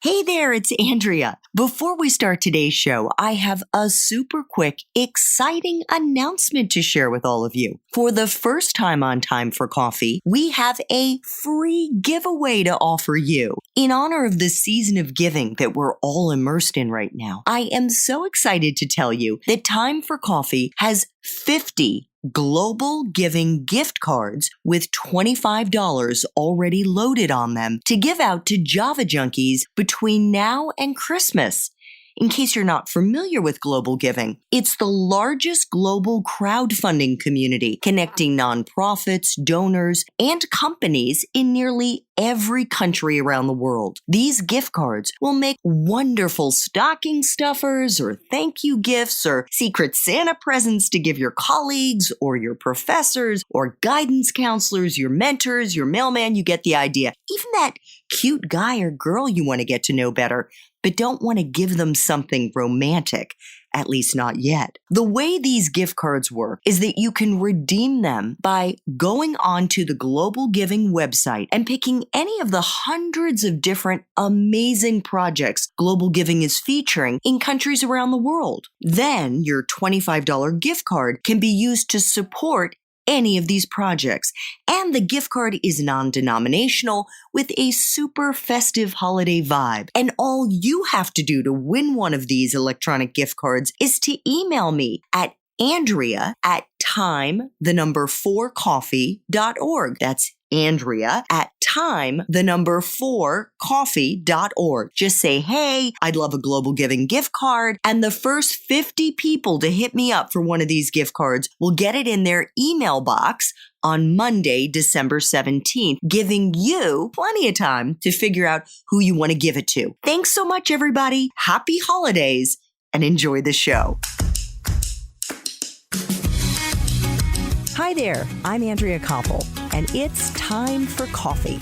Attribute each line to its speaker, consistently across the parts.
Speaker 1: Hey there, it's Andrea. Before we start today's show, I have a super quick, exciting announcement to share with all of you. For the first time on Time for Coffee, we have a free giveaway to offer you. In honor of the season of giving that we're all immersed in right now, I am so excited to tell you that Time for Coffee has 50 global giving gift cards with $25 already loaded on them to give out to Java junkies between now and Christmas. In case you're not familiar with global giving, it's the largest global crowdfunding community connecting nonprofits, donors, and companies in nearly every country around the world. These gift cards will make wonderful stocking stuffers or thank you gifts or secret Santa presents to give your colleagues or your professors or guidance counselors, your mentors, your mailman. You get the idea. Even that cute guy or girl you want to get to know better, but don't want to give them something romantic, at least not yet. The way these gift cards work is that you can redeem them by going onto the Global Giving website and picking any of the hundreds of different amazing projects Global Giving is featuring in countries around the world. Then your $25 gift card can be used to support any of these projects. And the gift card is non-denominational with a super festive holiday vibe. And all you have to do to win one of these electronic gift cards is to email me at Andrea@time4coffee.org. That's Andrea@time4coffee.org. Just say, hey, I'd love a Global Giving gift card. And the first 50 people to hit me up for one of these gift cards will get it in their email box on Monday, December 17th, giving you plenty of time to figure out who you want to give it to. Thanks so much, everybody. Happy holidays and enjoy the show. Hi there, I'm Andrea Koppel, and it's Time for Coffee,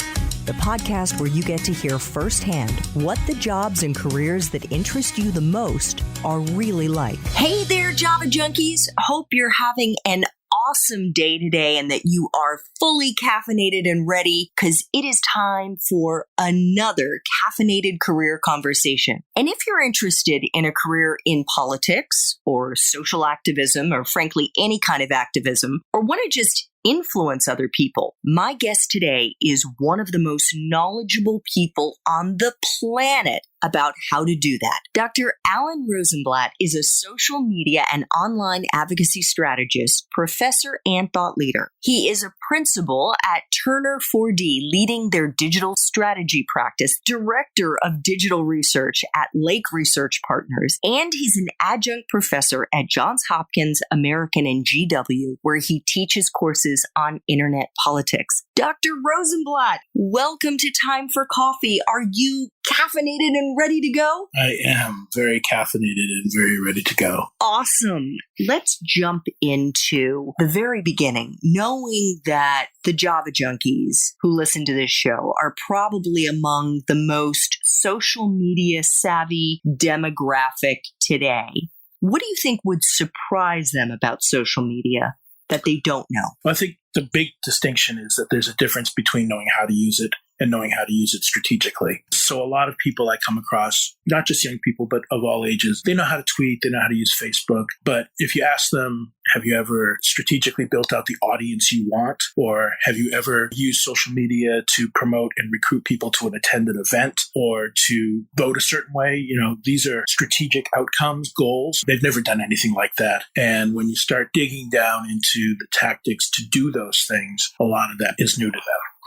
Speaker 1: the podcast where you get to hear firsthand what the jobs and careers that interest you the most are really like. Hey there, Java junkies. Hope you're having an awesome day today and that you are fully caffeinated and ready because it is time for another caffeinated career conversation. And if you're interested in a career in politics or social activism or frankly any kind of activism or want to just influence other people, my guest today is one of the most knowledgeable people on the planet about how to do that. Dr. Alan Rosenblatt is a social media and online advocacy strategist, professor, and thought leader. He is a principal at turner4D, leading their digital strategy practice, director of digital research at Lake Research Partners, and he's an adjunct professor at Johns Hopkins American and GW, where he teaches courses on internet politics. Dr. Rosenblatt, welcome to Time for Coffee. Are you caffeinated and ready to go?
Speaker 2: I am very caffeinated and very ready to go.
Speaker 1: Awesome. Let's jump into the very beginning, knowing that the Java junkies who listen to this show are probably among the most social media savvy demographic today. What do you think would surprise them about social media that they don't know?
Speaker 2: Well, I think the big distinction is that there's a difference between knowing how to use it and knowing how to use it strategically. So a lot of people I come across, not just young people, but of all ages, they know how to tweet, they know how to use Facebook. But if you ask them, have you ever strategically built out the audience you want? Or have you ever used social media to promote and recruit people to attend an event or to vote a certain way? These are strategic outcomes, goals. They've never done anything like that. And when you start digging down into the tactics to do those things, a lot of that is new to them.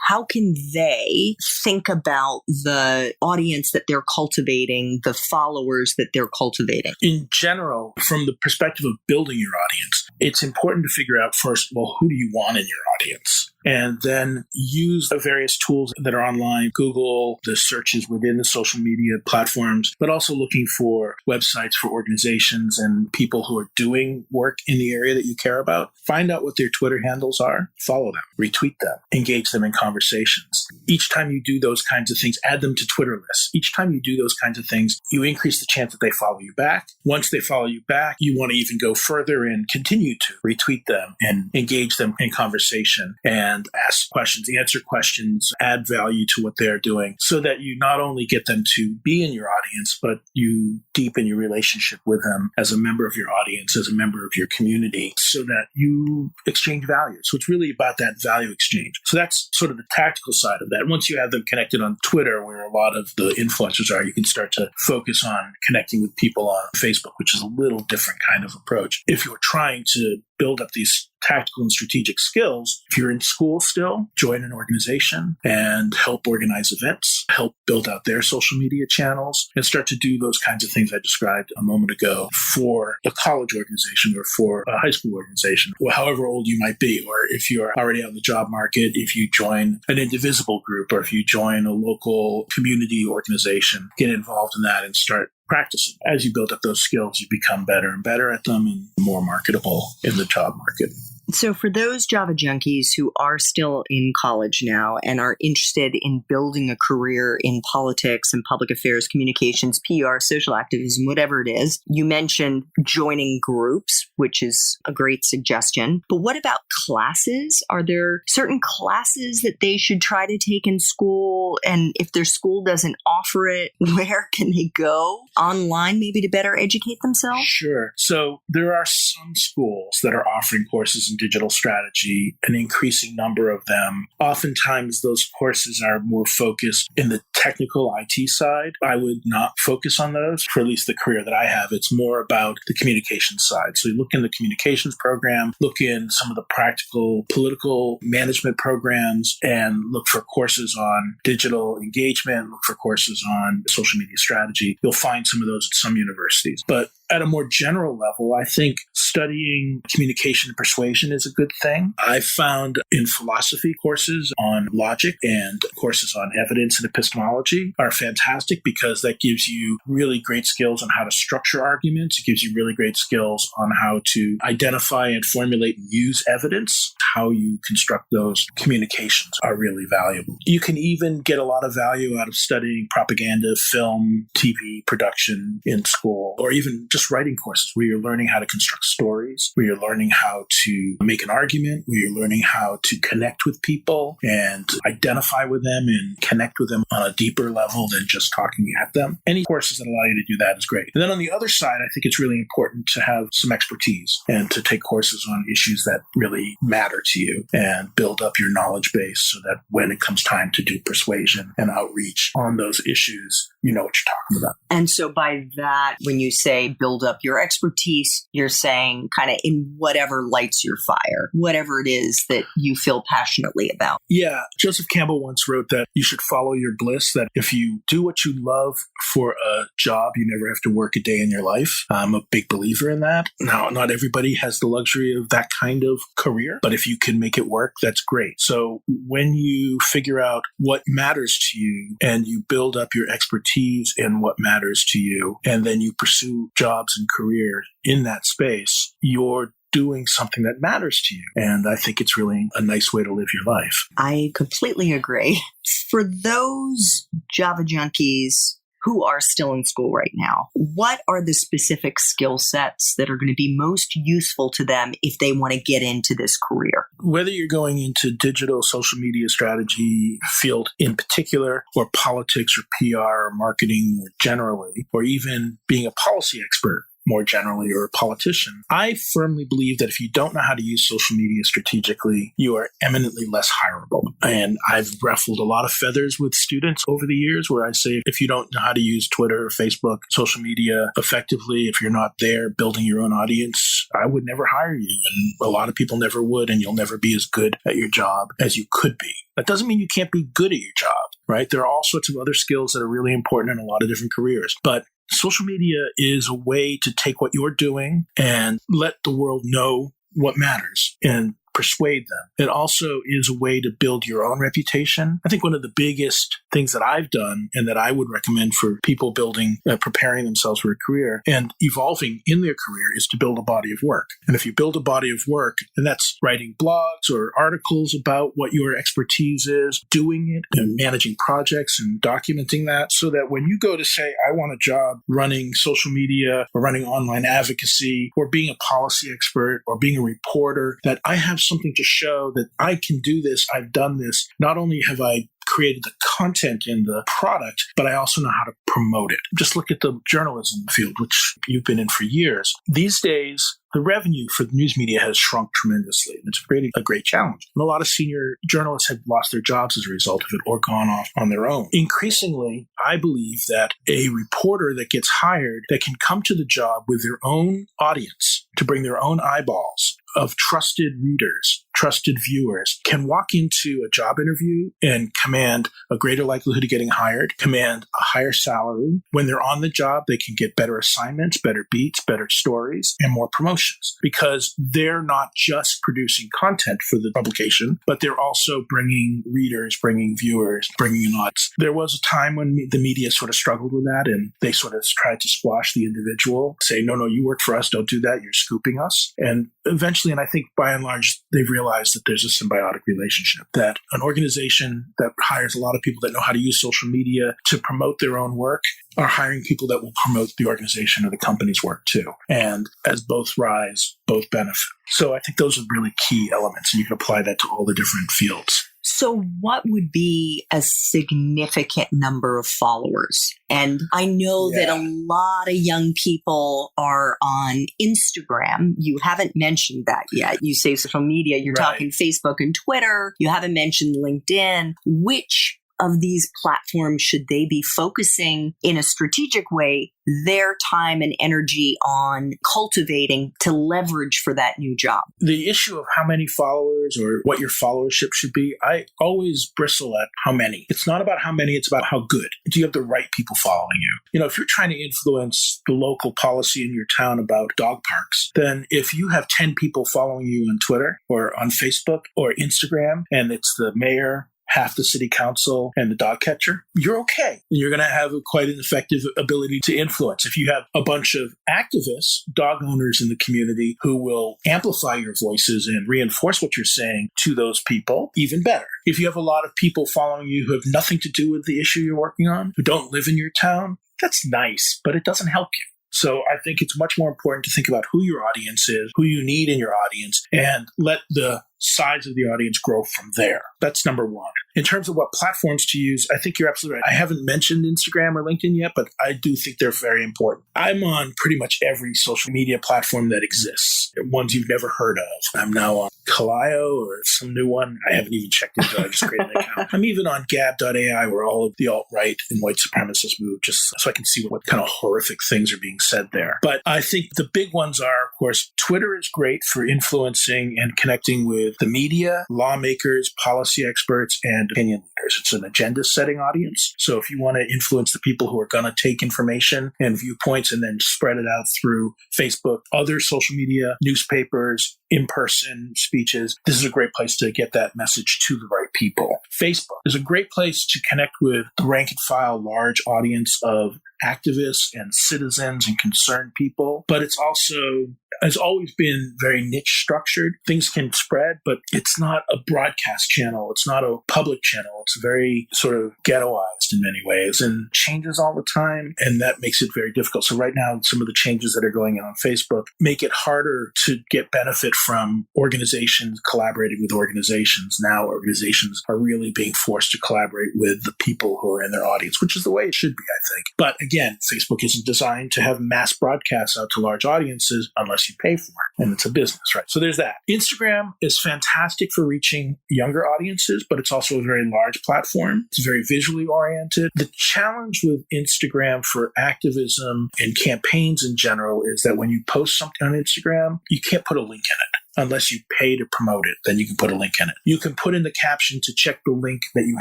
Speaker 1: How can they think about the audience that they're cultivating, the followers that they're cultivating?
Speaker 2: In general, from the perspective of building your audience, it's important to figure out first, well, who do you want in your audience? And then use the various tools that are online, Google, the searches within the social media platforms, but also looking for websites for organizations and people who are doing work in the area that you care about. Find out what their Twitter handles are, follow them, retweet them, engage them in conversations. Each time you do those kinds of things, add them to Twitter lists. Each time you do those kinds of things, you increase the chance that they follow you back. Once they follow you back, you want to even go further and continue to retweet them and engage them in conversation. And and ask questions, answer questions, add value to what they're doing so that you not only get them to be in your audience, but you deepen your relationship with them as a member of your audience, as a member of your community, so that you exchange value. So it's really about that value exchange. So that's sort of the tactical side of that. Once you have them connected on Twitter, where a lot of the influencers are, you can start to focus on connecting with people on Facebook, which is a little different kind of approach. If you're trying to build up these tactical and strategic skills, if you're in school still, join an organization and help organize events, help build out their social media channels, and start to do those kinds of things I described a moment ago for a college organization or for a high school organization, or however old you might be, or if you're already on the job market, if you join an indivisible group, or if you join a local community organization, get involved in that and start practicing. As you build up those skills, you become better and better at them and more marketable in the job market.
Speaker 1: So for those Java junkies who are still in college now and are interested in building a career in politics and public affairs, communications, PR, social activism, whatever it is, you mentioned joining groups, which is a great suggestion. But what about classes? Are there certain classes that they should try to take in school? And if their school doesn't offer it, where can they go? Online, maybe, to better educate themselves?
Speaker 2: Sure. So there are some schools that are offering courses in digital strategy, an increasing number of them. Oftentimes, those courses are more focused in the technical IT side. I would not focus on those for at least the career that I have. It's more about the communications side. So you look in the communications program, look in some of the practical political management programs, and look for courses on digital engagement, look for courses on social media strategy. You'll find some of those at some universities. But at a more general level, I think studying communication and persuasion is a good thing. I've found in philosophy courses on logic and courses on evidence and epistemology are fantastic because that gives you really great skills on how to structure arguments. It gives you really great skills on how to identify and formulate and use evidence. How you construct those communications are really valuable. You can even get a lot of value out of studying propaganda, film, TV production in school, or even just writing courses where you're learning how to construct stories, where you're learning how to make an argument, where you're learning how to connect with people and identify with them and connect with them on a deeper level than just talking at them. Any courses that allow you to do that is great. And then on the other side, I think it's really important to have some expertise and to take courses on issues that really matter to you and build up your knowledge base so that when it comes time to do persuasion and outreach on those issues, you know what you're talking about.
Speaker 1: And so by that, when you say build up your expertise, you're saying kind of in whatever lights your fire, whatever it is that you feel passionately about.
Speaker 2: Yeah. Joseph Campbell once wrote that you should follow your bliss, that if you do what you love for a job, you never have to work a day in your life. I'm a big believer in that. Now, not everybody has the luxury of that kind of career, but if you can make it work, that's great. So when you figure out what matters to you and you build up your expertise in what matters to you, and then you pursue jobs and career in that space, you're doing something that matters to you. And I think it's really a nice way to live your life.
Speaker 1: I completely agree. For those Java junkies who are still in school right now, what are the specific skill sets that are going to be most useful to them if they want to get into this career?
Speaker 2: Whether you're going into digital social media strategy field in particular, or politics or PR or marketing more generally, or even being a policy expert more generally, or a politician, I firmly believe that if you don't know how to use social media strategically, you are eminently less hireable. And I've ruffled a lot of feathers with students over the years where I say, if you don't know how to use Twitter, Facebook, social media effectively, if you're not there building your own audience, I would never hire you. And a lot of people never would, and you'll never be as good at your job as you could be. That doesn't mean you can't be good at your job, right? There are all sorts of other skills that are really important in a lot of different careers. But social media is a way to take what you're doing and let the world know what matters and persuade them. It also is a way to build your own reputation. I think one of the biggest things that I've done and that I would recommend for people building, preparing themselves for a career and evolving in their career is to build a body of work. And if you build a body of work, and that's writing blogs or articles about what your expertise is, doing it and managing projects and documenting that so that when you go to say, I want a job running social media or running online advocacy or being a policy expert or being a reporter, that I have something to show that I can do this, I've done this. Not only have I created the content in the product, but I also know how to promote it. Just look at the journalism field, which you've been in for years. These days, the revenue for the news media has shrunk tremendously. And it's really a great challenge. And a lot of senior journalists have lost their jobs as a result of it or gone off on their own. Increasingly, I believe that a reporter that gets hired that can come to the job with their own audience to bring their own eyeballs of trusted readers, trusted viewers, can walk into a job interview and command a greater likelihood of getting hired, command a higher salary. When they're on the job, they can get better assignments, better beats, better stories, and more promotions because they're not just producing content for the publication, but they're also bringing readers, bringing viewers, bringing an audience. There was a time when the media sort of struggled with that and they sort of tried to squash the individual, say, no, you work for us, don't do that, you're scooping us. And eventually, and I think by and large, they've realized that there's a symbiotic relationship, that an organization that hires a lot of people that know how to use social media to promote their own work are hiring people that will promote the organization or the company's work too. And as both rise, both benefit. So I think those are really key elements, and you can apply that to all the different fields.
Speaker 1: So what would be a significant number of followers? And I know that a lot of young people are on Instagram. You haven't mentioned that yet. You say social media, you're talking Facebook and Twitter. You haven't mentioned LinkedIn. Which of these platforms should they be focusing in a strategic way their time and energy on cultivating to leverage for that new job?
Speaker 2: The issue of how many followers or what your followership should be, I always bristle at how many. It's not about how many, it's about how good. Do you have the right people following you? You know, if you're trying to influence the local policy in your town about dog parks, then if you have 10 people following you on Twitter or on Facebook or Instagram, and it's the mayor, half the city council, and the dog catcher, you're okay. You're going to have quite an effective ability to influence. If you have a bunch of activists, dog owners in the community who will amplify your voices and reinforce what you're saying to those people, even better. If you have a lot of people following you who have nothing to do with the issue you're working on, who don't live in your town, that's nice, but it doesn't help you. So I think it's much more important to think about who your audience is, who you need in your audience, and let the size of the audience grow from there. That's number one. In terms of what platforms to use, I think you're absolutely right. I haven't mentioned Instagram or LinkedIn yet, but I do think they're very important. I'm on pretty much every social media platform that exists, ones you've never heard of. I'm now on Kalio or some new one. I haven't even checked into it. I just created an account. I'm even on gab.ai where all of the alt-right and white supremacists move, just so I can see what kind of horrific things are being said there. But I think the big ones are, of course, Twitter is great for influencing and connecting with the media, lawmakers, policy experts, and opinion leaders. It's an agenda-setting audience. So if you want to influence the people who are going to take information and viewpoints and then spread it out through Facebook, other social media, newspapers, in-person speeches, this is a great place to get that message to the right people. Facebook is a great place to connect with the rank-and-file large audience of activists and citizens and concerned people, but it's also has always been very niche structured. Things can spread, but it's not a broadcast channel. It's not a public channel. It's very sort of ghettoized in many ways and changes all the time. And that makes it very difficult. So right now, some of the changes that are going on Facebook make it harder to get benefit from organizations collaborating with organizations. Now organizations are really being forced to collaborate with the people who are in their audience, which is the way it should be, I think. But again, Facebook isn't designed to have mass broadcasts out to large audiences unless you pay for it. And it's a business, right? So there's that. Instagram is fantastic for reaching younger audiences, but it's also a very large platform. It's very visually oriented. The challenge with Instagram for activism and campaigns in general is that when you post something on Instagram, you can't put a link in it. Unless you pay to promote it, then you can put a link in it. You can put in the caption to check the link that you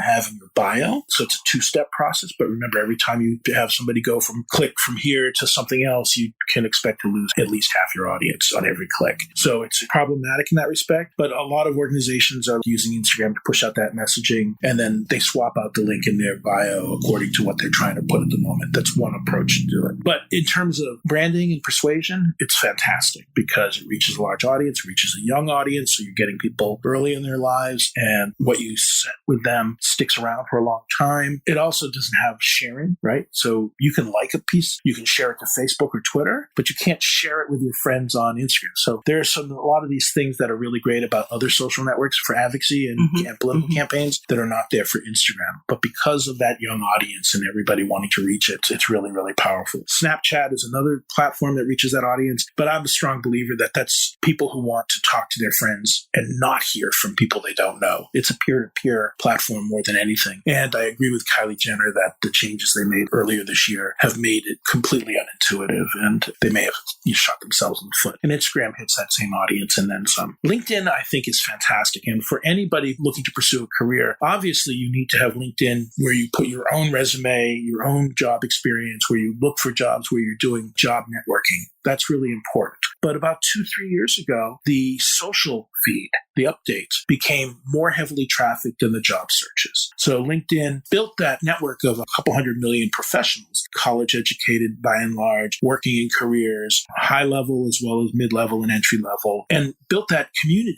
Speaker 2: have in your bio. So it's a two-step process. But remember, every time you have somebody go click from here to something else, you can expect to lose at least half your audience on every click. So it's problematic in that respect. But a lot of organizations are using Instagram to push out that messaging, and then they swap out the link in their bio according to what they're trying to put at the moment. That's one approach to do it. But in terms of branding and persuasion, it's fantastic because it reaches a large audience, it reaches reaches a young audience, so you're getting people early in their lives, and what you set with them sticks around for a long time. It also doesn't have sharing, right? So you can like a piece, you can share it to Facebook or Twitter, but you can't share it with your friends on Instagram. So there's a lot of these things that are really great about other social networks for advocacy and political campaigns that are not there for Instagram. But because of that young audience and everybody wanting to reach it, it's really, really powerful. Snapchat is another platform that reaches that audience, but I'm a strong believer that that's people who want to talk to their friends and not hear from people they don't know. It's a peer-to-peer platform more than anything. And I agree with Kylie Jenner that the changes they made earlier this year have made it completely unintuitive, and they may have shot themselves in the foot. And Instagram hits that same audience and then some. LinkedIn, I think, is fantastic. And for anybody looking to pursue a career, obviously you need to have LinkedIn where you put your own resume, your own job experience, where you look for jobs, where you're doing job networking. That's really important. But about 2-3 years ago, the social feed, the updates, became more heavily trafficked than the job searches. So LinkedIn built that network of a couple 100 million professionals, college educated by and large, working in careers, high level as well as mid-level and entry level, and built that community,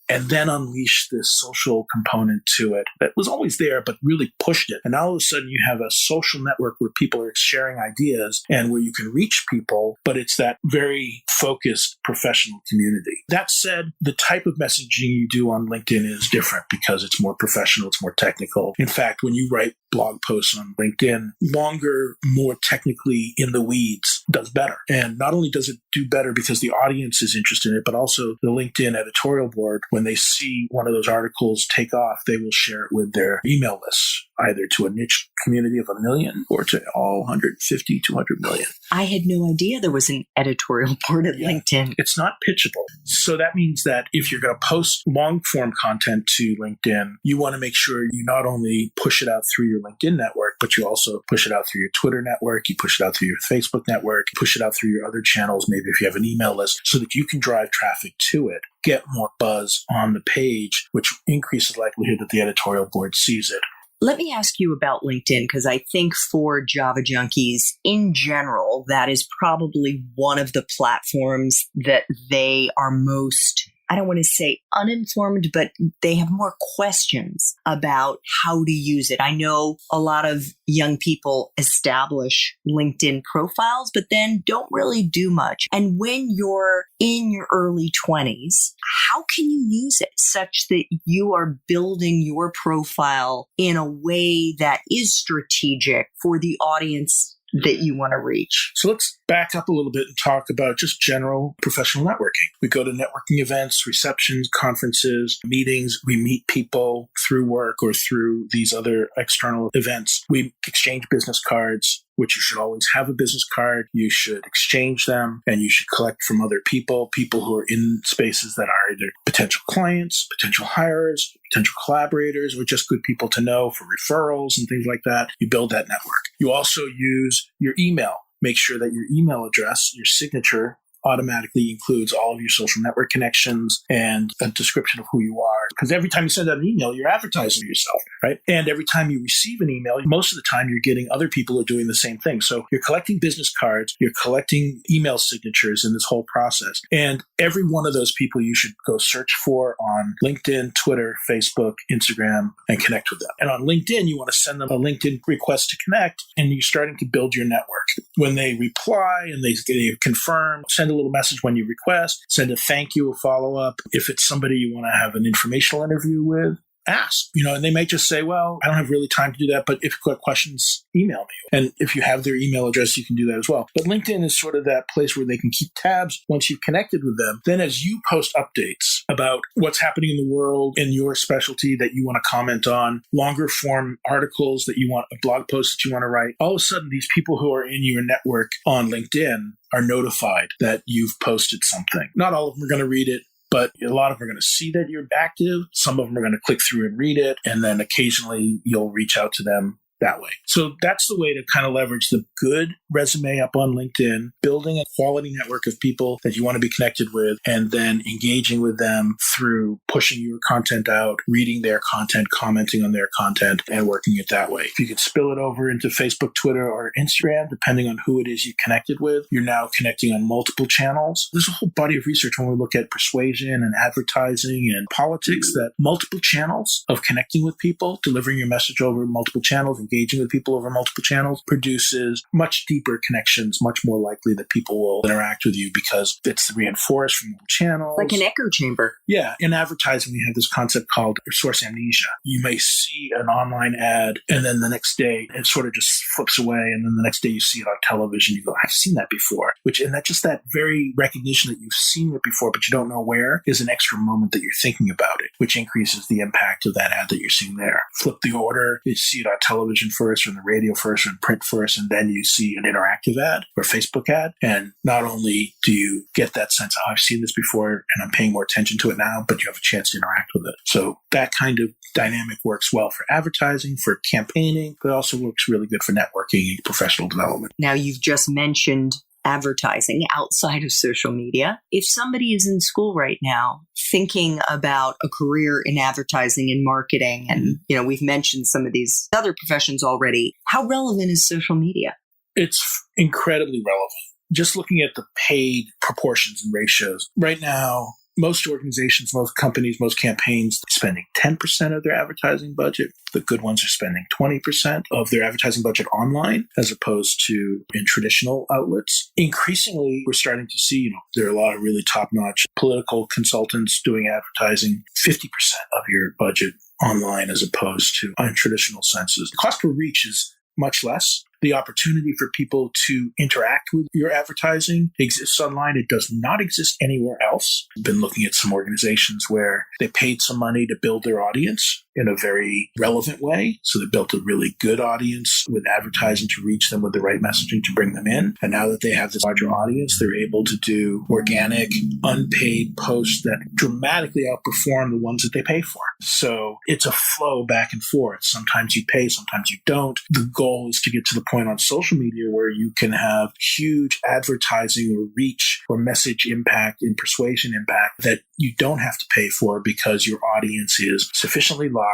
Speaker 2: and then unleashed this social component to it that was always there, but really pushed it. And now all of a sudden you have a social network where people are sharing ideas and where you can reach people, but it's that very focused professional community. That said, the type of messaging you do on LinkedIn is different because it's more professional, it's more technical. In fact, when you write blog posts on LinkedIn, longer, more technically in the weeds does better. And not only does it do better because the audience is interested in it, but also the LinkedIn editorial board, when they see one of those articles take off, they will share it with their email lists, either to a niche community of 1 million or to all 150, 200 million.
Speaker 1: I had no idea there was an editorial board at LinkedIn.
Speaker 2: It's not pitchable. So that means that if you're going to post long-form content to LinkedIn, you want to make sure you not only push it out through your LinkedIn network, but you also push it out through your Twitter network, you push it out through your Facebook network, you push it out through your other channels, maybe if you have an email list, so that you can drive traffic to it, get more buzz on the page, which increases the likelihood that the editorial board sees it.
Speaker 1: Let me ask you about LinkedIn, because I think for Java junkies in general, that is probably one of the platforms that they are most, I don't want to say uninformed, but they have more questions about how to use it. I know a lot of young people establish LinkedIn profiles, but then don't really do much. And when you're in your early 20s, how can you use it such that you are building your profile in a way that is strategic for the audience that you want to reach?
Speaker 2: So let's back up a little bit and talk about just general professional networking. We go to networking events, receptions, conferences, meetings. We meet people through work or through these other external events. We exchange business cards, which you should always have a business card. You should exchange them, and you should collect from other people who are in spaces that are either potential clients, potential hires, potential collaborators, or just good people to know for referrals and things like that. You build that network. You also use your email. Make sure that your email address, your signature, automatically includes all of your social network connections and a description of who you are. Because every time you send out an email, you're advertising yourself, right? And every time you receive an email, most of the time you're getting other people who are doing the same thing. So you're collecting business cards, you're collecting email signatures in this whole process. And every one of those people you should go search for on LinkedIn, Twitter, Facebook, Instagram, and connect with them. And on LinkedIn, you want to send them a LinkedIn request to connect, and you're starting to build your network. When they reply and they confirm, send a little message when you request, send a thank you, a follow-up. If it's somebody you want to have an informational interview with, ask, and they may just say, well, I don't have really time to do that, but if you've got questions, email me. And if you have their email address, you can do that as well. But LinkedIn is sort of that place where they can keep tabs once you've connected with them. Then as you post updates about what's happening in the world in your specialty that you want to comment on, longer form articles that you want, a blog post that you want to write, all of a sudden these people who are in your network on LinkedIn are notified that you've posted something. Not all of them are going to read it, but a lot of them are going to see that you're active. Some of them are going to click through and read it. And then occasionally you'll reach out to them that way. So that's the way to kind of leverage the good resume up on LinkedIn, building a quality network of people that you want to be connected with, and then engaging with them through pushing your content out, reading their content, commenting on their content, and working it that way. If you could spill it over into Facebook, Twitter, or Instagram, depending on who it is you connected with, you're now connecting on multiple channels. There's a whole body of research when we look at persuasion and advertising and politics that multiple channels of connecting with people, delivering your message over multiple channels, engaging with people over multiple channels produces much deeper connections, much more likely that people will interact with you because it's reinforced from multiple channels.
Speaker 1: Like an echo chamber.
Speaker 2: Yeah. In advertising, we have this concept called source amnesia. You may see an online ad and then the next day it sort of just flips away. And then the next day you see it on television. You go, I've seen that before. And that just that very recognition that you've seen it before, but you don't know where is an extra moment that you're thinking about it, which increases the impact of that ad that you're seeing there. Flip the order. You see it on television first or on the radio first or in print first, and then you see an interactive ad or Facebook ad. And not only do you get that sense, oh, I've seen this before and I'm paying more attention to it now, but you have a chance to interact with it. So that kind of dynamic works well for advertising, for campaigning, but also works really good for networking and professional development.
Speaker 1: Now, you've just mentioned advertising outside of social media. If somebody is in school right now thinking about a career in advertising and marketing, and we've mentioned some of these other professions already, how relevant is social media?
Speaker 2: It's incredibly relevant. Just looking at the paid proportions and ratios, right now, most organizations, most companies, most campaigns spending 10% of their advertising budget. The good ones are spending 20% of their advertising budget online as opposed to in traditional outlets. Increasingly, we're starting to see, there are a lot of really top-notch political consultants doing advertising, 50% of your budget online as opposed to in traditional senses. The cost per reach is much less. The opportunity for people to interact with your advertising exists online. It does not exist anywhere else. I've been looking at some organizations where they paid some money to build their audience in a very relevant way. So they built a really good audience with advertising to reach them with the right messaging to bring them in. And now that they have this larger audience, they're able to do organic, unpaid posts that dramatically outperform the ones that they pay for. So it's a flow back and forth. Sometimes you pay, sometimes you don't. The goal is to get to the point on social media where you can have huge advertising or reach or message impact and persuasion impact that you don't have to pay for because your audience is sufficiently large.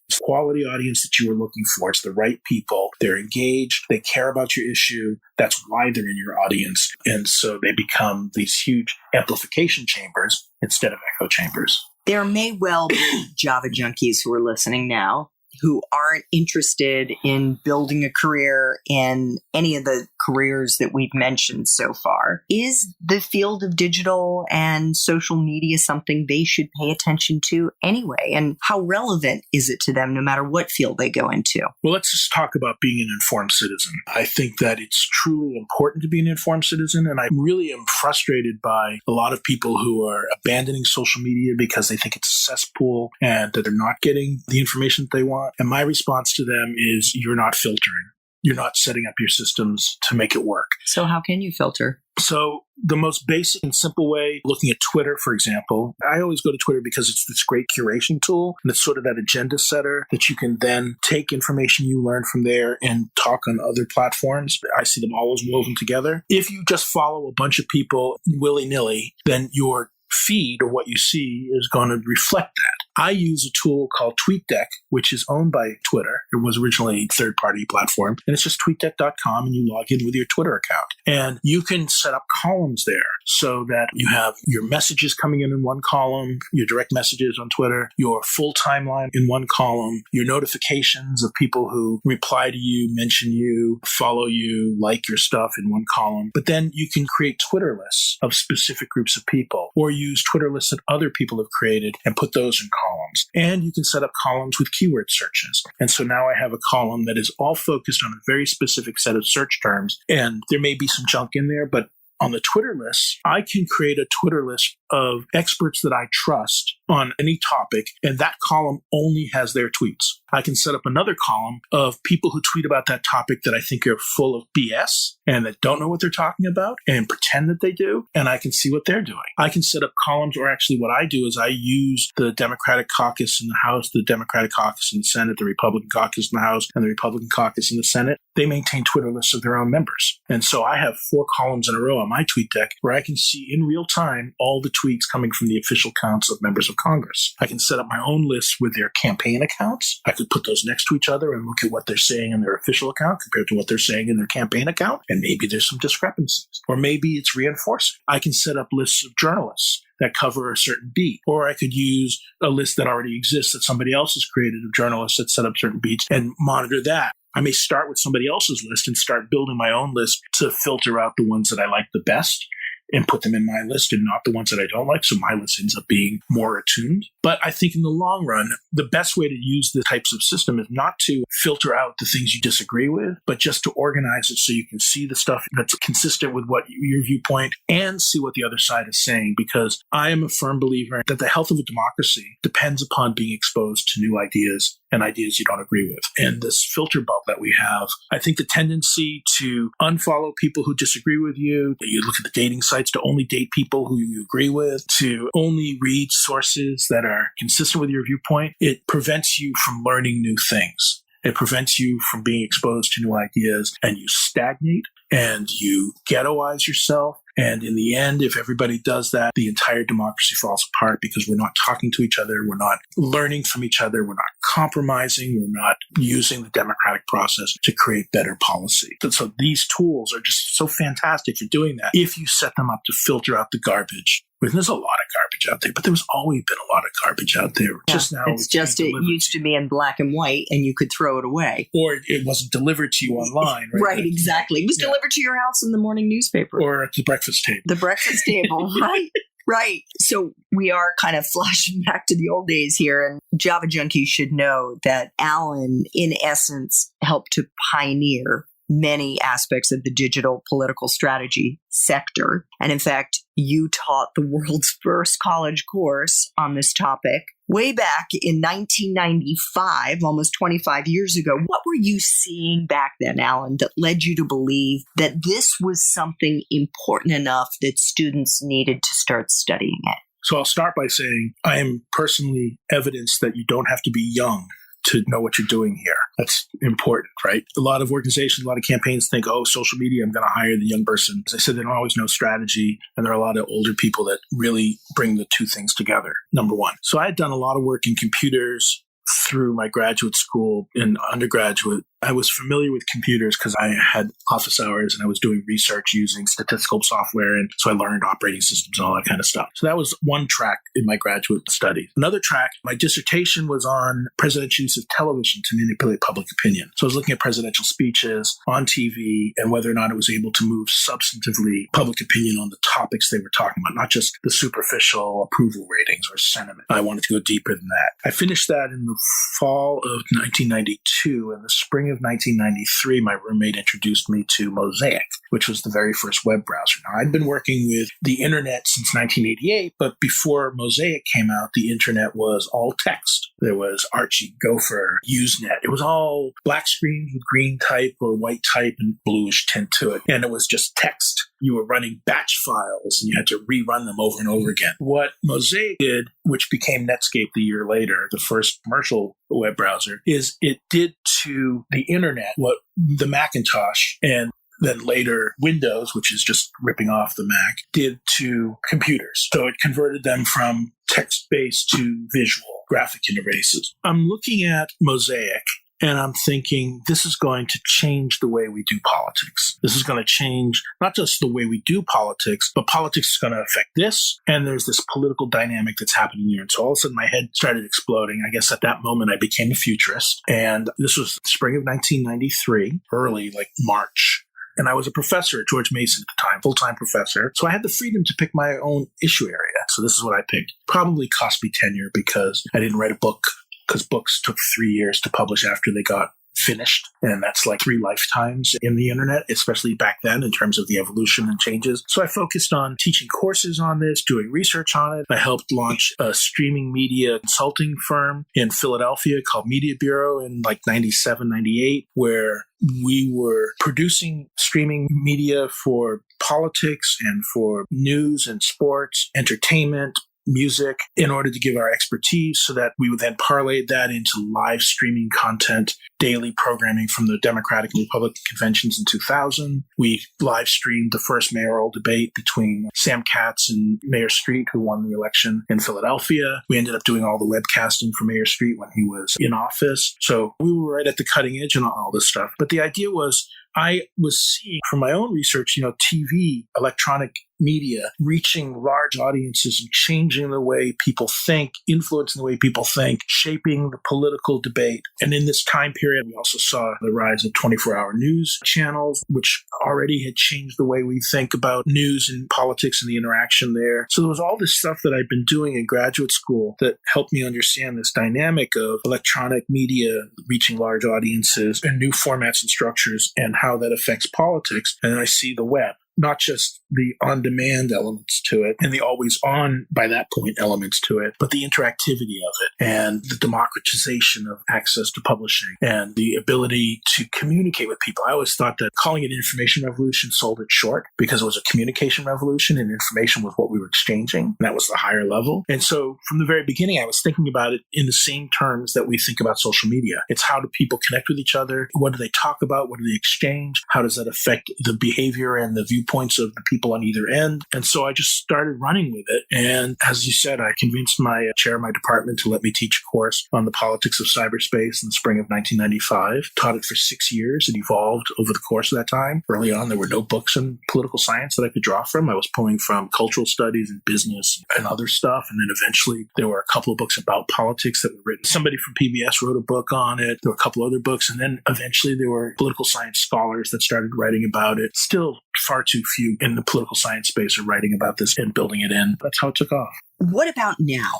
Speaker 2: It's a quality audience that you were looking for. It's the right people. They're engaged. They care about your issue. That's why they're in your audience. And so they become these huge amplification chambers instead of echo chambers.
Speaker 1: There may well be Java junkies who are listening now who aren't interested in building a career in any of the careers that we've mentioned so far. Is the field of digital and social media something they should pay attention to anyway? And how relevant is it to them no matter what field they go into?
Speaker 2: Well, let's just talk about being an informed citizen. I think that it's truly important to be an informed citizen. And I really am frustrated by a lot of people who are abandoning social media because they think it's a cesspool and that they're not getting the information that they want. And my response to them is you're not filtering. You're not setting up your systems to make it work.
Speaker 1: So how can you filter?
Speaker 2: So the most basic and simple way, looking at Twitter, for example, I always go to Twitter because it's this great curation tool. And it's sort of that agenda setter that you can then take information you learn from there and talk on other platforms. I see them always woven together. If you just follow a bunch of people willy-nilly, then your feed or what you see is going to reflect that. I use a tool called TweetDeck, which is owned by Twitter. It was originally a third-party platform, and it's just tweetdeck.com, and you log in with your Twitter account. And you can set up columns there so that you have your messages coming in one column, your direct messages on Twitter, your full timeline in one column, your notifications of people who reply to you, mention you, follow you, like your stuff in one column. But then you can create Twitter lists of specific groups of people, or use Twitter lists that other people have created and put those in columns. And you can set up columns with keyword searches. And so now I have a column that is all focused on a very specific set of search terms. And there may be some junk in there, but on the Twitter list, I can create a Twitter list of experts that I trust on any topic, and that column only has their tweets. I can set up another column of people who tweet about that topic that I think are full of BS and that don't know what they're talking about and pretend that they do, and I can see what they're doing. I can set up columns, or actually what I do is I use the Democratic caucus in the House, the Democratic caucus in the Senate, the Republican caucus in the House, and the Republican caucus in the Senate. They maintain Twitter lists of their own members. And so I have 4 columns in a row on my tweet deck where I can see in real time all the tweets coming from the official accounts of members of Congress. I can set up my own list with their campaign accounts. I could put those next to each other and look at what they're saying in their official account compared to what they're saying in their campaign account. And maybe there's some discrepancies, or maybe it's reinforcing. I can set up lists of journalists that cover a certain beat, or I could use a list that already exists that somebody else has created of journalists that set up certain beats and monitor that. I may start with somebody else's list and start building my own list to filter out the ones that I like the best and put them in my list and not the ones that I don't like. So my list ends up being more attuned. But I think in the long run, the best way to use this types of system is not to filter out the things you disagree with, but just to organize it so you can see the stuff that's consistent with what your viewpoint and see what the other side is saying. Because I am a firm believer that the health of a democracy depends upon being exposed to new ideas and ideas you don't agree with. And this filter bubble that we have, I think the tendency to unfollow people who disagree with you look at the dating sites to only date people who you agree with, to only read sources that are consistent with your viewpoint, it prevents you from learning new things. It prevents you from being exposed to new ideas, and you stagnate and you ghettoize yourself. And in the end, if everybody does that, the entire democracy falls apart because we're not talking to each other. We're not learning from each other. We're not compromising. We're not using the democratic process to create better policy. And so these tools are just so fantastic for doing that if you set them up to filter out the garbage. There's a lot of garbage out there, but there's always been a lot of garbage out there.
Speaker 1: Yeah,
Speaker 2: just now,
Speaker 1: it's just it used to be in black and white, and you could throw it away,
Speaker 2: or it wasn't delivered to you online.
Speaker 1: Right, exactly. It was delivered to your house in the morning newspaper,
Speaker 2: or at the breakfast table.
Speaker 1: The breakfast table, right? Right. So we are kind of flashing back to the old days here, and Java Junkies should know that Alan, in essence, helped to pioneer many aspects of the digital political strategy sector. And in fact, you taught the world's first college course on this topic way back in 1995, almost 25 years ago. What were you seeing back then, Alan, that led you to believe that this was something important enough that students needed to start studying it?
Speaker 2: So I'll start by saying I am personally evidence that you don't have to be young to know what you're doing here. That's important, right? A lot of organizations, a lot of campaigns think, oh, social media, I'm going to hire the young person. As I said, they don't always know strategy, and there are a lot of older people that really bring the two things together, number one. So I had done a lot of work in computers through my graduate school and undergraduate. I was familiar with computers because I had office hours and I was doing research using statistical software. And so I learned operating systems and all that kind of stuff. So that was one track in my graduate studies. Another track, my dissertation was on presidential use of television to manipulate public opinion. So I was looking at presidential speeches on TV and whether or not it was able to move substantively public opinion on the topics they were talking about, not just the superficial approval ratings or sentiment. I wanted to go deeper than that. I finished that in the fall of 1992. In the spring of 1993, my roommate introduced me to Mosaic, which was the very first web browser. Now, I'd been working with the internet since 1988, but before Mosaic came out, the internet was all text. There was Archie, Gopher, Usenet. It was all black screens with green type or white type and bluish tint to it. And it was just text. You were running batch files and you had to rerun them over and over again. What Mosaic did, which became Netscape the year later, the first commercial web browser, is it did to the internet what the Macintosh and then later Windows, which is just ripping off the Mac, did to computers. So it converted them from text-based to visual graphic interfaces. I'm looking at Mosaic and I'm thinking, this is going to change the way we do politics. This is going to change not just the way we do politics, but politics is going to affect this. And there's this political dynamic that's happening here. And so all of a sudden my head started exploding. I guess at that moment I became a futurist. And this was the spring of 1993, early, like March. And I was a professor at George Mason at the time, full-time professor. So I had the freedom to pick my own issue area. So this is what I picked. Probably cost me tenure because I didn't write a book, because books took 3 years to publish after they got finished. And that's like 3 lifetimes in the internet, especially back then in terms of the evolution and changes. So I focused on teaching courses on this, doing research on it. I helped launch a streaming media consulting firm in Philadelphia called Media Bureau in like 97, 98, where we were producing streaming media for politics and for news and sports, entertainment, music in order to give our expertise so that we would then parlay that into live streaming content, daily programming from the Democratic and Republican conventions in 2000. We live streamed the first mayoral debate between Sam Katz and Mayor Street, who won the election in Philadelphia. We ended up doing all the webcasting for Mayor Street when he was in office. So we were right at the cutting edge on all this stuff. But the idea was I was seeing from my own research, TV, electronic media, reaching large audiences and changing the way people think, influencing the way people think, shaping the political debate. And in this time period, we also saw the rise of 24-hour news channels, which already had changed the way we think about news and politics and the interaction there. So there was all this stuff that I'd been doing in graduate school that helped me understand this dynamic of electronic media reaching large audiences and new formats and structures and how that affects politics. And then I see the web, not just the on-demand elements to it and the always-on, by that point, elements to it, but the interactivity of it and the democratization of access to publishing and the ability to communicate with people. I always thought that calling it an information revolution sold it short because it was a communication revolution and information was what we were exchanging. And that was the higher level. And so from the very beginning, I was thinking about it in the same terms that we think about social media. It's how do people connect with each other? What do they talk about? What do they exchange? How does that affect the behavior and the viewpoints of the people on either end? And so I just started running with it. And as you said, I convinced my chair of my department to let me teach a course on the politics of cyberspace in the spring of 1995. Taught it for 6 years. It evolved over the course of that time. Early on, there were no books in political science that I could draw from. I was pulling from cultural studies and business and other stuff. And then eventually there were a couple of books about politics that were written. Somebody from PBS wrote a book on it. There were a couple other books. And then eventually there were political science scholars that started writing about it. Still far too few in the political science space are writing about this and building it in. That's how it took off.
Speaker 1: What about now?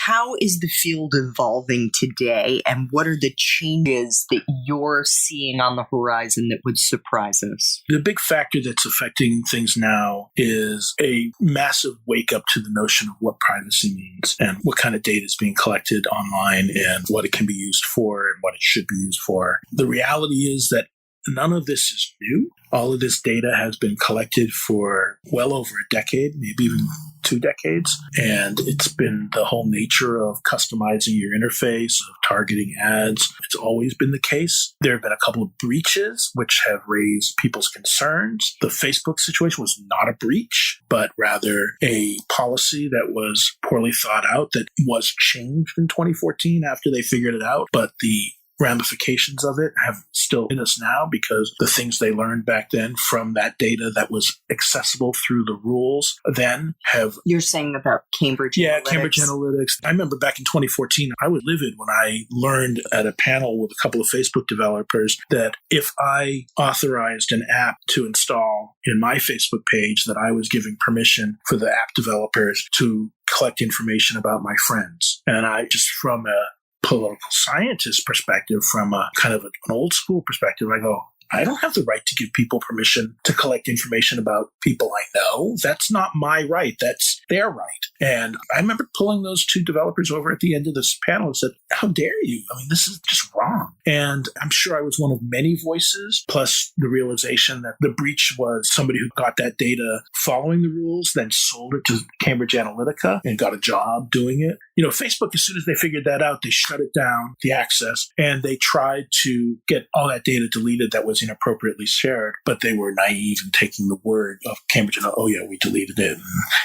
Speaker 1: How is the field evolving today, and what are the changes that you're seeing on the horizon that would surprise us?
Speaker 2: The big factor that's affecting things now is a massive wake up to the notion of what privacy means and what kind of data is being collected online and what it can be used for and what it should be used for. The reality is that none of this is new. All of this data has been collected for well over a decade, maybe even 2 decades. And it's been the whole nature of customizing your interface, of targeting ads. It's always been the case. There have been a couple of breaches which have raised people's concerns. The Facebook situation was not a breach, but rather a policy that was poorly thought out that was changed in 2014 after they figured it out. But the ramifications of it have still in us now because the things they learned back then from that data that was accessible through the rules then have...
Speaker 1: You're saying about Cambridge Analytics?
Speaker 2: Yeah, Cambridge Analytics. I remember back in 2014, I was livid when I learned at a panel with a couple of Facebook developers that if I authorized an app to install in my Facebook page, that I was giving permission for the app developers to collect information about my friends. And I just, from a political scientist perspective, from a kind of an old school perspective, I go, I don't have the right to give people permission to collect information about people I know. That's not my right. That's their right. And I remember pulling those 2 developers over at the end of this panel and said, how dare you? I mean, this is just wrong. And I'm sure I was one of many voices, plus the realization that the breach was somebody who got that data following the rules, then sold it to Cambridge Analytica and got a job doing it. Facebook, as soon as they figured that out, they shut it down, the access, and they tried to get all that data deleted that was inappropriately shared, but they were naive in taking the word of Cambridge and, oh yeah, we deleted it.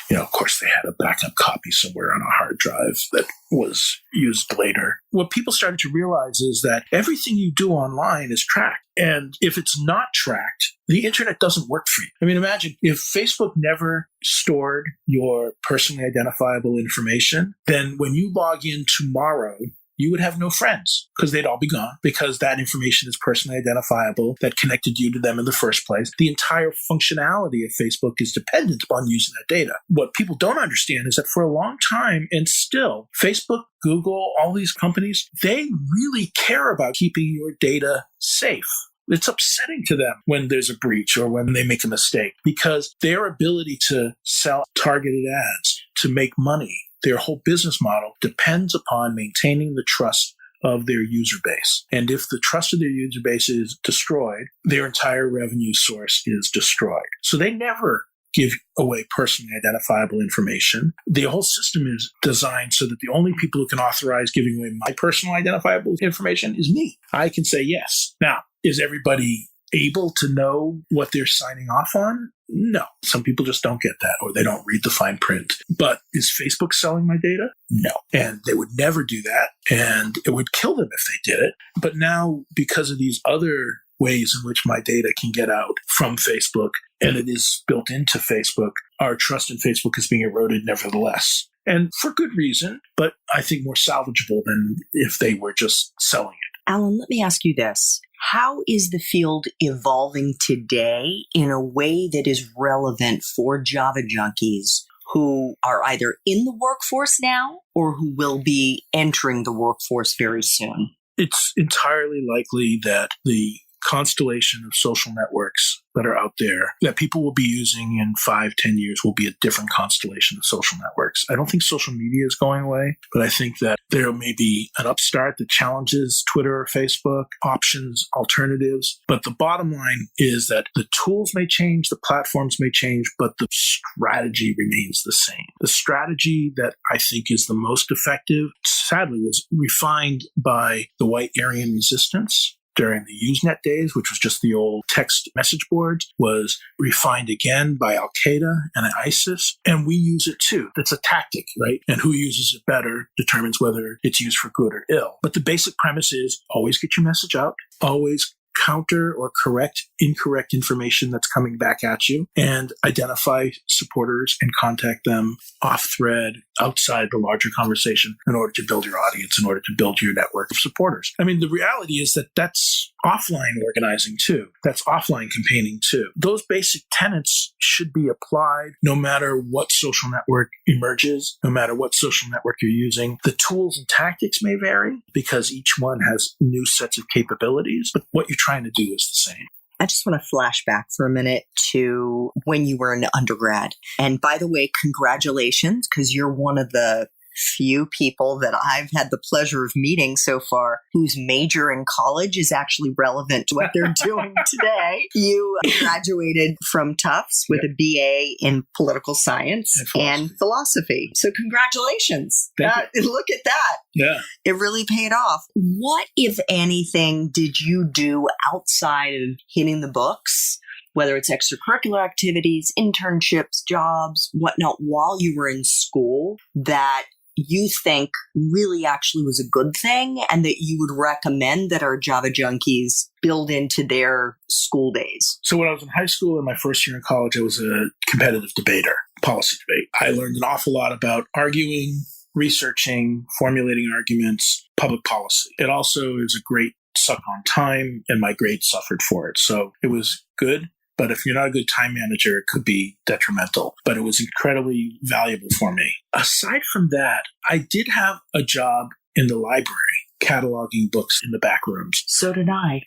Speaker 2: And, of course, they had a backup copy somewhere on a hard drive that was used later. What people started to realize is that everything you do online is tracked. And if it's not tracked, the internet doesn't work for you. I mean, imagine if Facebook never stored your personally identifiable information, then when you log in tomorrow you would have no friends because they'd all be gone because that information is personally identifiable that connected you to them in the first place. The entire functionality of Facebook is dependent upon using that data. What people don't understand is that for a long time, and still, Facebook, Google, all these companies, they really care about keeping your data safe. It's upsetting to them when there's a breach or when they make a mistake because their ability to sell targeted ads, to make money, their whole business model depends upon maintaining the trust of their user base. And if the trust of their user base is destroyed, their entire revenue source is destroyed. So they never give away personally identifiable information. The whole system is designed so that the only people who can authorize giving away my personal identifiable information is me. I can say yes. Now, is everybody able to know what they're signing off on? No. Some people just don't get that or they don't read the fine print. But is Facebook selling my data? No. And they would never do that. And it would kill them if they did it. But now, because of these other ways in which my data can get out from Facebook, and it is built into Facebook, our trust in Facebook is being eroded nevertheless. And for good reason, but I think more salvageable than if they were just selling it.
Speaker 1: Alan, let me ask you this. How is the field evolving today in a way that is relevant for Java junkies who are either in the workforce now or who will be entering the workforce very soon?
Speaker 2: It's entirely likely that the constellation of social networks that are out there that people will be using in 5-10 years will be a different constellation of social networks. I don't think social media is going away, but I think that there may be an upstart that challenges Twitter or Facebook, options, alternatives. But the bottom line is that the tools may change, the platforms may change, but the strategy remains the same. The strategy that I think is the most effective, sadly, was refined by the white Aryan resistance during the Usenet days, which was just the old text message boards, was refined again by Al-Qaeda and ISIS. And we use it too. That's a tactic, right? And who uses it better determines whether it's used for good or ill. But the basic premise is always get your message out, always counter or correct incorrect information that's coming back at you, and identify supporters and contact them off thread outside the larger conversation in order to build your audience, in order to build your network of supporters. I mean, the reality is that that's offline organizing too. That's offline campaigning too. Those basic tenets should be applied no matter what social network emerges, no matter what social network you're using. The tools and tactics may vary because each one has new sets of capabilities, but what you're trying to do is the same.
Speaker 1: I just want to flash back for a minute to when you were an undergrad. And by the way, congratulations, because you're one of the few people that I've had the pleasure of meeting so far whose major in college is actually relevant to what they're doing today. You graduated from Tufts with a BA in political science and philosophy. So congratulations. Look at that.
Speaker 2: Yeah.
Speaker 1: It really paid off. What, if anything, did you do outside of hitting the books, whether it's extracurricular activities, internships, jobs, whatnot, while you were in school that you think really actually was a good thing and that you would recommend that our Java junkies build into their school days?
Speaker 2: So when I was in high school and my first year in college, I was a competitive debater, policy debate. I learned an awful lot about arguing, researching, formulating arguments, public policy. It also is a great suck on time, and my grades suffered for it. So it was good. But if you're not a good time manager, it could be detrimental. But it was incredibly valuable for me. Aside from that, I did have a job in the library, cataloging books in the back rooms.
Speaker 1: So did I.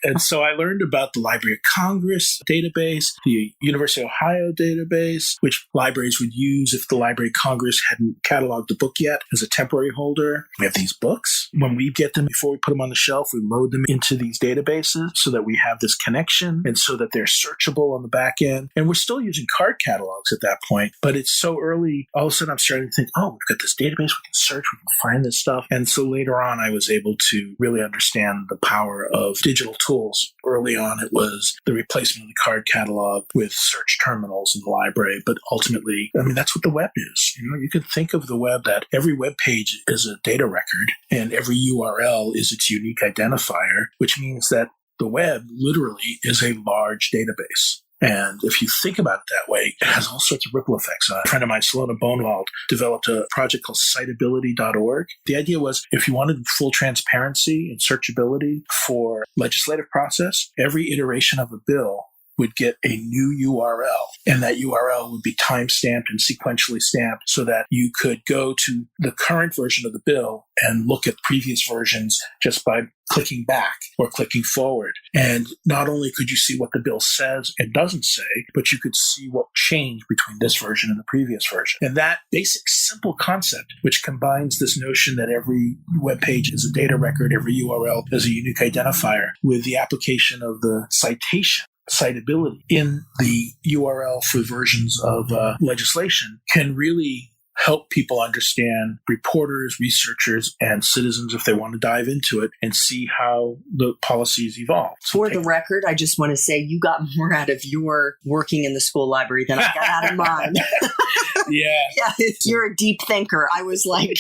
Speaker 2: And so I learned about the Library of Congress database, the University of Ohio database, which libraries would use if the Library of Congress hadn't cataloged the book yet as a temporary holder. We have these books. When we get them, before we put them on the shelf, we load them into these databases so that we have this connection and so that they're searchable on the back end. And we're still using card catalogs at that point, but it's so early. All of a sudden, I'm starting to think, oh, we've got this database. We can search. We can find this stuff. And so later on, I was able to really understand the power of digital tools. Early on, it was the replacement of the card catalog with search terminals in the library. But ultimately, I mean, that's what the web is. You know, you can think of the web that every web page is a data record and every URL is its unique identifier, which means that the web literally is a large database. And if you think about it that way, it has all sorts of ripple effects. A friend of mine, Salona Bonewald, developed a project called citability.org. The idea was if you wanted full transparency and searchability for legislative process, every iteration of a bill would get a new URL, and that URL would be time-stamped and sequentially stamped so that you could go to the current version of the bill and look at previous versions just by clicking back or clicking forward. And not only could you see what the bill says and doesn't say, but you could see what changed between this version and the previous version. And that basic, simple concept, which combines this notion that every web page is a data record, every URL is a unique identifier, with the application of the citation citability in the URL for versions of legislation, can really help people understand, reporters, researchers, and citizens, if they want to dive into it and see how the policies evolve.
Speaker 1: For the record, I just want to say you got more out of your working in the school library than I got out of mine.
Speaker 2: Yeah.
Speaker 1: You're a deep thinker. I was like,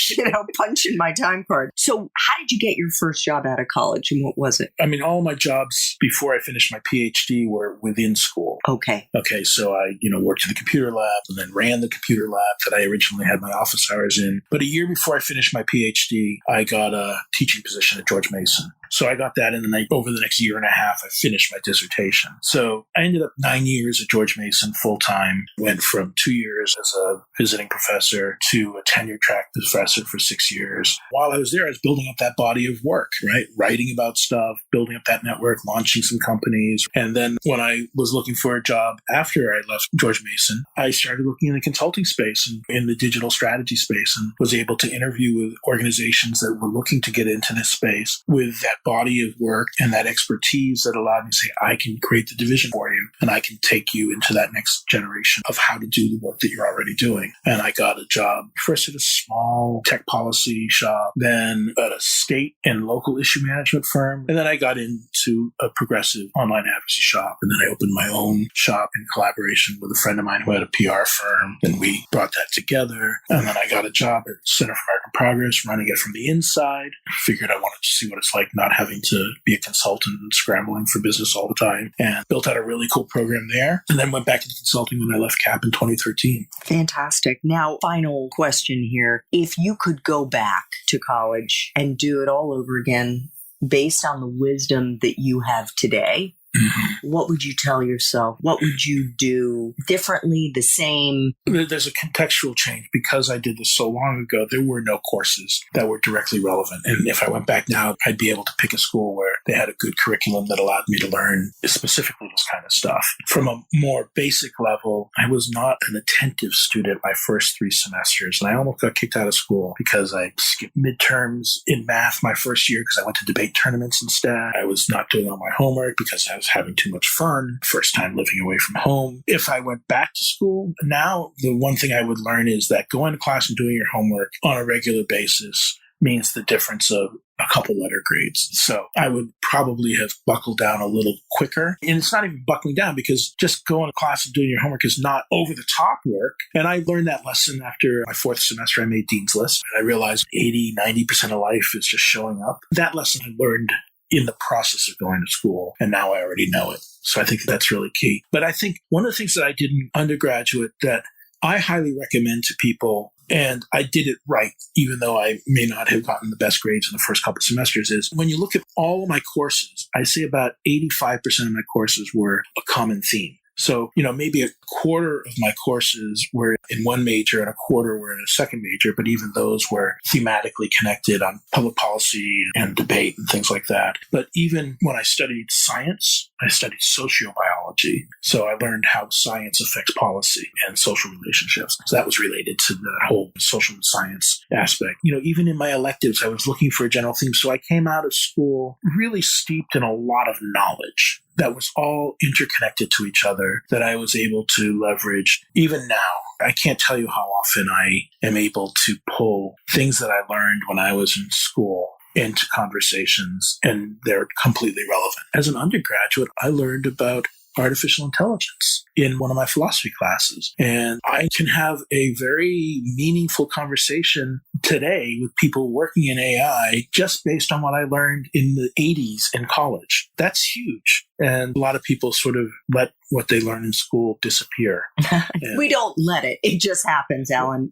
Speaker 1: punching my time card. So how did you get your first job out of college, and what was it?
Speaker 2: I mean, all my jobs before I finished my PhD were within school.
Speaker 1: Okay.
Speaker 2: So I, worked in the computer lab and then ran the computer lab that I originally had my office hours in. But a year before I finished my PhD, I got a teaching position at George Mason. So I got that, and then over the next year and a half, I finished my dissertation. So I ended up 9 years at George Mason full-time, went from 2 years as a visiting professor to a tenure-track professor for 6 years. While I was there, I was building up that body of work, right? Writing about stuff, building up that network, launching some companies. And then when I was looking for a job after I left George Mason, I started looking in the consulting space and in the digital strategy space, and was able to interview with organizations that were looking to get into this space with that body of work and that expertise that allowed me to say, I can create the division for you, and I can take you into that next generation of how to do the work that you're already doing. And I got a job first at a small tech policy shop, then at a state and local issue management firm. And then I got into a progressive online advocacy shop. And then I opened my own shop in collaboration with a friend of mine who had a PR firm. And we brought that together. And then I got a job at Center for American Progress, running it from the inside. Figured I wanted to see what it's like not having to be a consultant and scrambling for business all the time, and built out a really cool program there. And then went back into consulting when I left CAP in 2013.
Speaker 1: Fantastic. Now, final question here. If you could go back to college and do it all over again based on the wisdom that you have today, what would you tell yourself? What would you do differently, the same?
Speaker 2: There's a contextual change. Because I did this so long ago, there were no courses that were directly relevant. And if I went back now, I'd be able to pick a school where they had a good curriculum that allowed me to learn specifically this kind of stuff. From a more basic level, I was not an attentive student my first 3 semesters. And I almost got kicked out of school because I skipped midterms in math my first year because I went to debate tournaments instead. I was not doing all my homework because I was having too much fun. First time living away from home. If I went back to school now, the one thing I would learn is that going to class and doing your homework on a regular basis means the difference of a couple letter grades. So I would probably have buckled down a little quicker. And it's not even buckling down, because just going to class and doing your homework is not over the top work. And I learned that lesson after my 4th semester. I made Dean's List. And I realized 80-90% of life is just showing up. That lesson I learned in the process of going to school, and now I already know it. So I think that's really key. But I think one of the things that I did in undergraduate that I highly recommend to people, and I did it right, even though I may not have gotten the best grades in the first couple of semesters, is when you look at all of my courses, I say about 85% of my courses were a common theme. So, maybe a quarter of my courses were in one major and a quarter were in a second major, but even those were thematically connected on public policy and debate and things like that. But even when I studied science, I studied sociobiology. So I learned how science affects policy and social relationships. So that was related to the whole social science aspect. Even in my electives, I was looking for a general theme. So I came out of school really steeped in a lot of knowledge that was all interconnected to each other, that I was able to leverage. Even now, I can't tell you how often I am able to pull things that I learned when I was in school into conversations, and they're completely relevant. As an undergraduate, I learned about artificial intelligence in one of my philosophy classes. And I can have a very meaningful conversation today with people working in AI just based on what I learned in the 80s in college. That's huge. And a lot of people sort of let what they learn in school disappear.
Speaker 1: We don't let it. It just happens, Alan.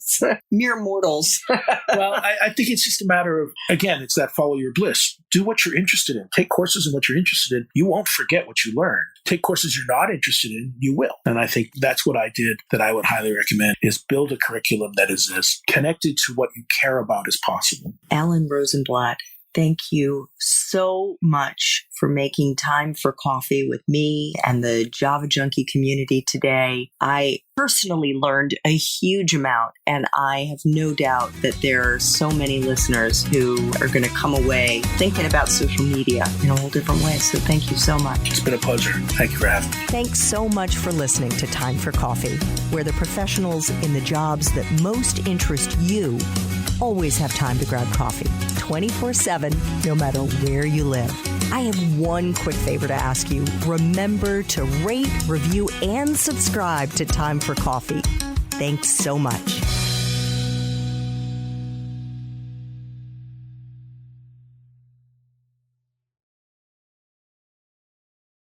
Speaker 1: Mere mortals.
Speaker 2: Well, I think it's just a matter of, again, it's that follow your bliss. Do what you're interested in. Take courses in what you're interested in. You won't forget what you learn. Take courses you're not interested in, you will. And I think that's what I did that I would highly recommend is build a curriculum that is as connected to what you care about as possible.
Speaker 1: Alan Rosenblatt, thank you so much for making time for coffee with me and the Java Junkie community today. I personally learned a huge amount, and I have no doubt that there are so many listeners who are going to come away thinking about social media in a whole different way. So thank you so much.
Speaker 2: It's been a pleasure. Thank you for having me.
Speaker 1: Thanks so much for listening to Time for Coffee, where the professionals in the jobs that most interest you always have time to grab coffee 24/7, no matter where you live. I have one quick favor to ask you. Remember to rate, review, and subscribe to Time for Coffee. Thanks so much.